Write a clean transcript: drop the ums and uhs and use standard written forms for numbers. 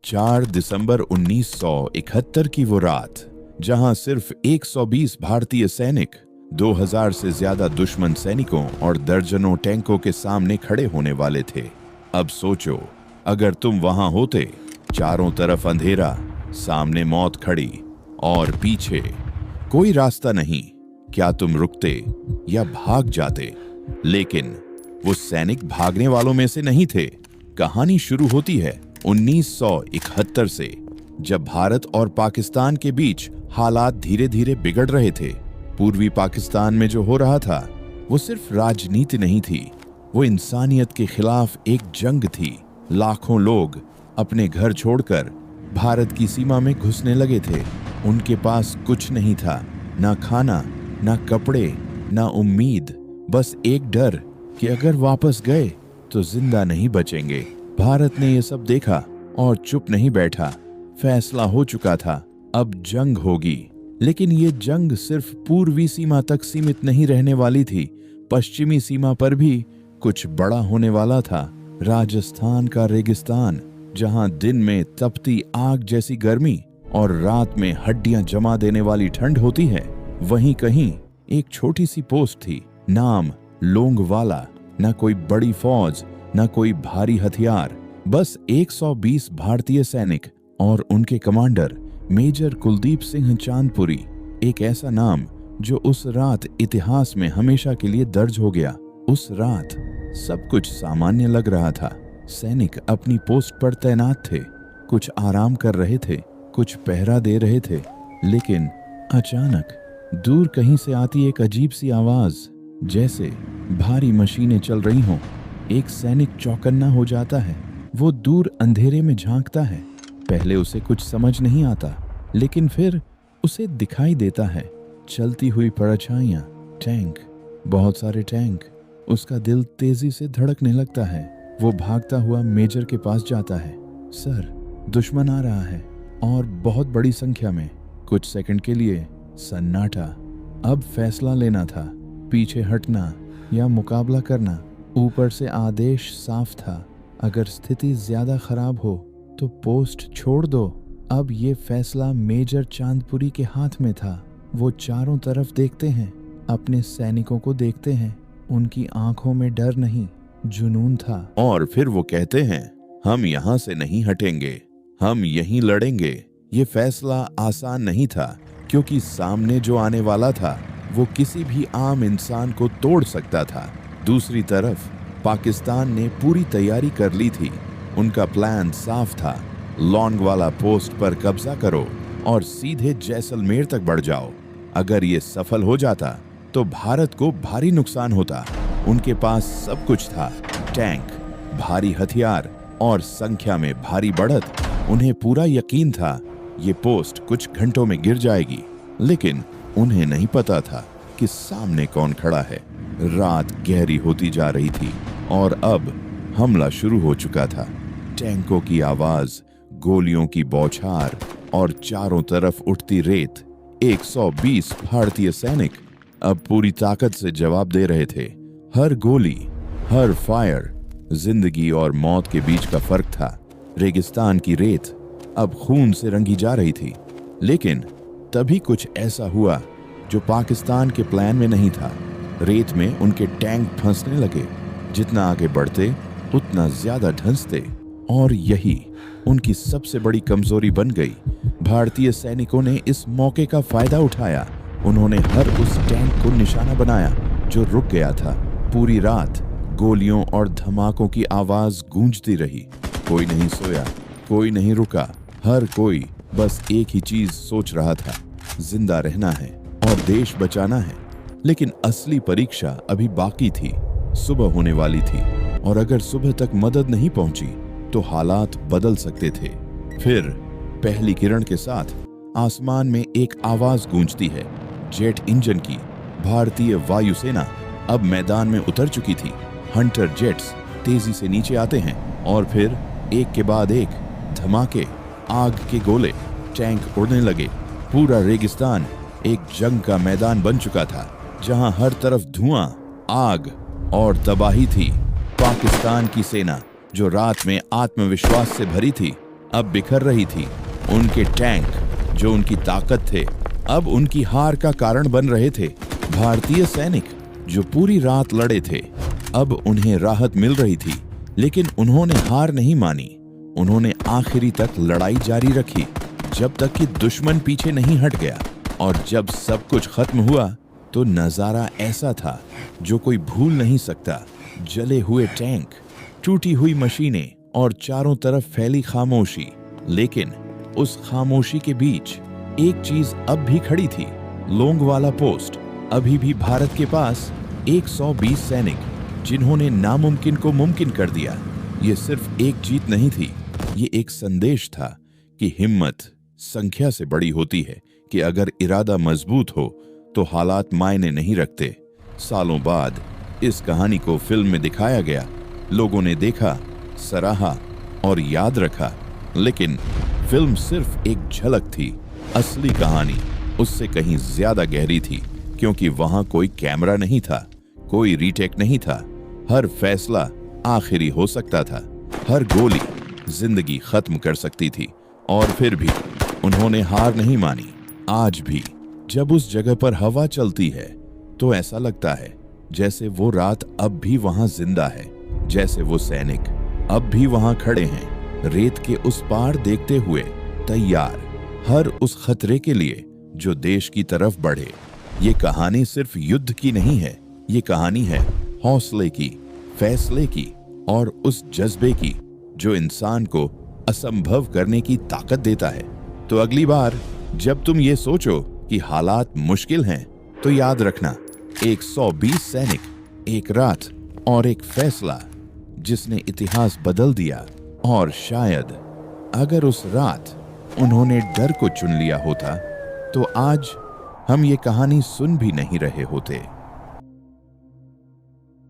4 दिसंबर 1971 की वो रात, जहां सिर्फ 120 भारतीय सैनिक 2000 से ज्यादा दुश्मन सैनिकों और दर्जनों टैंकों के सामने खड़े होने वाले थे। अब सोचो, अगर तुम वहां होते, चारों तरफ अंधेरा, सामने मौत खड़ी और पीछे कोई रास्ता नहीं, क्या तुम रुकते या भाग जाते? लेकिन वो सैनिक भागने वालों में से नहीं थे। कहानी शुरू होती है 1971 से, जब भारत और पाकिस्तान के बीच हालात धीरे धीरे बिगड़ रहे थे। पूर्वी पाकिस्तान में जो हो रहा था वो सिर्फ राजनीति नहीं थी, वो इंसानियत के खिलाफ एक जंग थी। लाखों लोग अपने घर छोड़कर भारत की सीमा में घुसने लगे थे। उनके पास कुछ नहीं था, ना खाना, ना कपड़े, ना उम्मीद, बस एक डर कि अगर वापस गए तो जिंदा नहीं बचेंगे। भारत ने ये सब देखा और चुप नहीं बैठा। फैसला हो चुका था, अब जंग होगी। लेकिन ये जंग सिर्फ पूर्वी सीमा तक सीमित नहीं रहने वाली थी, पश्चिमी सीमा पर भी कुछ बड़ा होने वाला था। राजस्थान का रेगिस्तान, जहां दिन में तपती आग जैसी गर्मी और रात में हड्डियां जमा देने वाली ठंड होती है, वहीं कहीं एक छोटी सी पोस्ट थी, नाम लोंगवाला। न कोई बड़ी फौज, न कोई भारी हथियार, बस 120 भारतीय सैनिक और उनके कमांडर मेजर कुलदीप सिंह चांदपुरी। एक ऐसा नाम जो उस रात इतिहास में हमेशा के लिए दर्ज हो गया। उस रात सब कुछ सामान्य लग रहा था। सैनिक अपनी पोस्ट पर तैनात थे, कुछ आराम कर रहे थे, कुछ पहरा दे रहे थे। लेकिन अचानक दूर कहीं से आती एक अजीब सी आवाज, जैसे भारी मशीनें चल रही हों। एक सैनिक चौकन्ना हो जाता है। वो दूर अंधेरे में झांकता है। पहले उसे कुछ समझ नहीं आता, लेकिन फिर उसे दिखाई देता है चलती हुई परछाइयां, टैंक, बहुत सारे टैंक। उसका दिल तेजी से धड़कने लगता है। वो भागता हुआ मेजर के पास जाता है। सर, दुश्मन आ रहा है और बहुत बड़ी संख्या में। कुछ सेकंड के लिए सन्नाटा। अब फैसला लेना था, पीछे हटना या मुकाबला करना। ऊपर से आदेश साफ था, अगर स्थिति ज्यादा खराब हो तो पोस्ट छोड़ दो। अब ये फैसला मेजर चांदपुरी के हाथ में था। वो चारों तरफ देखते हैं, अपने सैनिकों को देखते हैं। उनकी आंखों में डर नहीं, जुनून था। और फिर वो कहते हैं, हम यहाँ से नहीं हटेंगे, हम यहीं लड़ेंगे। ये फैसला आसान नहीं था, क्योंकि सामने जो आने वाला था वो किसी भी आम इंसान को तोड़ सकता था। दूसरी तरफ पाकिस्तान ने पूरी तैयारी कर ली थी। उनका प्लान साफ था, लोंगवाला पोस्ट पर कब्जा करो और सीधे जैसलमेर तक बढ़ जाओ। अगर ये सफल हो जाता तो भारत को भारी नुकसान होता। उनके पास सब कुछ था, टैंक, भारी हथियार और संख्या में भारी बढ़त। उन्हें पूरा यकीन था ये पोस्ट कुछ घंटों में गिर जाएगी। लेकिन उन्हें नहीं पता था कि सामने कौन खड़ा है। रात गहरी होती जा रही थी और अब हमला शुरू हो चुका था। टैंकों की आवाज, गोलियों की बौछार और चारों तरफ उठती रेत। 120 भारतीय सैनिक अब पूरी ताकत से जवाब दे रहे थे। हर गोली, हर फायर जिंदगी और मौत के बीच का फर्क था। रेगिस्तान की रेत अब खून से रंगी जा रही थी। लेकिन तभी कुछ ऐसा हुआ जो पाकिस्तान के प्लान में नहीं था। रेत में उनके टैंक फंसने लगे। जितना आगे बढ़ते उतना ज्यादा धंसते, और यही उनकी सबसे बड़ी कमजोरी बन गई। भारतीय सैनिकों ने इस मौके का फायदा उठाया। उन्होंने हर उस टैंक को निशाना बनाया जो रुक गया था। पूरी रात गोलियों और धमाकों की आवाज गूंजती रही। कोई नहीं सोया, कोई नहीं रुका। हर कोई बस एक ही चीज सोच रहा था, जिंदा रहना है और देश बचाना है। लेकिन असली परीक्षा अभी बाकी थी। सुबह होने वाली थी, और अगर सुबह तक मदद नहीं पहुंची तो हालात बदल सकते थे। फिर पहली किरण के साथ आसमान में एक आवाज गूंजती है, जेट इंजन की। भारतीय वायुसेना अब मैदान में उतर चुकी थी। हंटर जेट्स तेजी से नीचे आते हैं और फिर एक के बाद एक धमाके, आग के गोले, टैंक उड़ने लगे। पूरा रेगिस्तान एक जंग का मैदान बन चुका था, जहां हर तरफ धुआं, आग और तबाही थी। पाकिस्तान की सेना, जो रात में आत्मविश्वास से भरी थी, अब बिखर रही थी। उनके टैंक, जो उनकी ताकत थे, अब उनकी हार का कारण बन रहे थे। भारतीय सैनिक, जो पूरी रात लड़े थे, अब उन्हें राहत मिल रही थी, लेकिन उन्होंने हार नहीं मानी। उन्होंने आखिरी तक लड़ाई जारी रखी, जब तक कि दुश्मन पीछे नहीं हट गया। और जब सब कुछ खत्म हुआ तो नजारा ऐसा था जो कोई भूल नहीं सकता। जले हुए टैंक, टूटी हुई मशीनें और चारों तरफ फैली खामोशी। लेकिन उस खामोशी के बीच एक चीज अब भी खड़ी थी, लोंगवाला पोस्ट। अभी भी भारत के पास 120 सैनिक, जिन्होंने नामुमकिन को मुमकिन कर दिया। ये सिर्फ एक जीत नहीं थी, ये एक संदेश था कि हिम्मत संख्या से बड़ी होती है, कि अगर इरादा मजबूत हो तो हालात मायने नहीं रखते। सालों बाद इस कहानी को फिल्म में दिखाया गया। लोगों ने देखा, सराहा और याद रखा। लेकिन फिल्म सिर्फ एक झलक थी। असली कहानी उससे कहीं ज्यादा गहरी थी, क्योंकि वहां कोई कैमरा नहीं था, कोई रीटेक नहीं था। हर फैसला आखिरी हो सकता था, हर गोली जिंदगी खत्म कर सकती थी। और फिर भी उन्होंने हार नहीं मानी। आज भी जब उस जगह पर हवा चलती है तो ऐसा लगता है जैसे वो रात अब भी वहां जिंदा है, जैसे वो सैनिक अब भी वहां खड़े हैं, रेत के उस पार देखते हुए, तैयार हर उस खतरे के लिए जो देश की तरफ बढ़े। ये कहानी सिर्फ युद्ध की नहीं है, ये कहानी है हौसले की, फैसले की और उस जज्बे की जो इंसान को असंभव करने की ताकत देता है। तो अगली बार जब तुम ये सोचो कि हालात मुश्किल हैं, तो याद रखना 120 सैनिक, एक रात और एक फैसला जिसने इतिहास बदल दिया। और शायद अगर उस रात उन्होंने डर को चुन लिया होता तो आज हम ये कहानी सुन भी नहीं रहे होते।